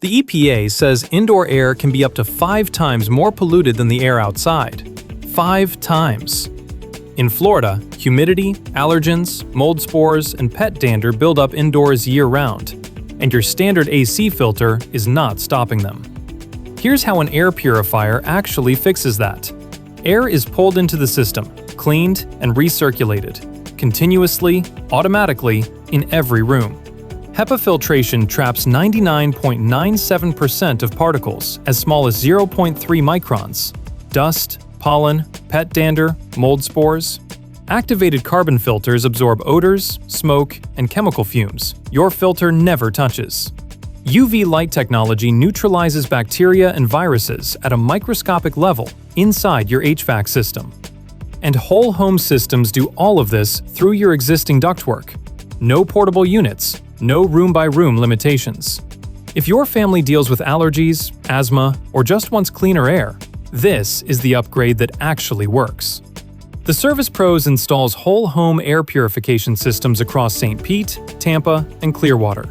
The EPA says indoor air can be up to 5 times more polluted than the air outside. 5 times. In Florida, humidity, allergens, mold spores, and pet dander build up indoors year-round, and your standard AC filter is not stopping them. Here's how an air purifier actually fixes that. Air is pulled into the system, cleaned, and recirculated, continuously, automatically, in every room. HEPA filtration traps 99.97% of particles as small as 0.3 microns, dust, pollen, pet dander, mold spores. Activated carbon filters absorb odors, smoke, and chemical fumes your filter never touches. UV light technology neutralizes bacteria and viruses at a microscopic level inside your HVAC system. And whole home systems do all of this through your existing ductwork. No portable units, no room-by-room limitations. If your family deals with allergies, asthma, or just wants cleaner air, this is the upgrade that actually works. The Service Pros installs whole home air purification systems across St. Pete, Tampa, and Clearwater.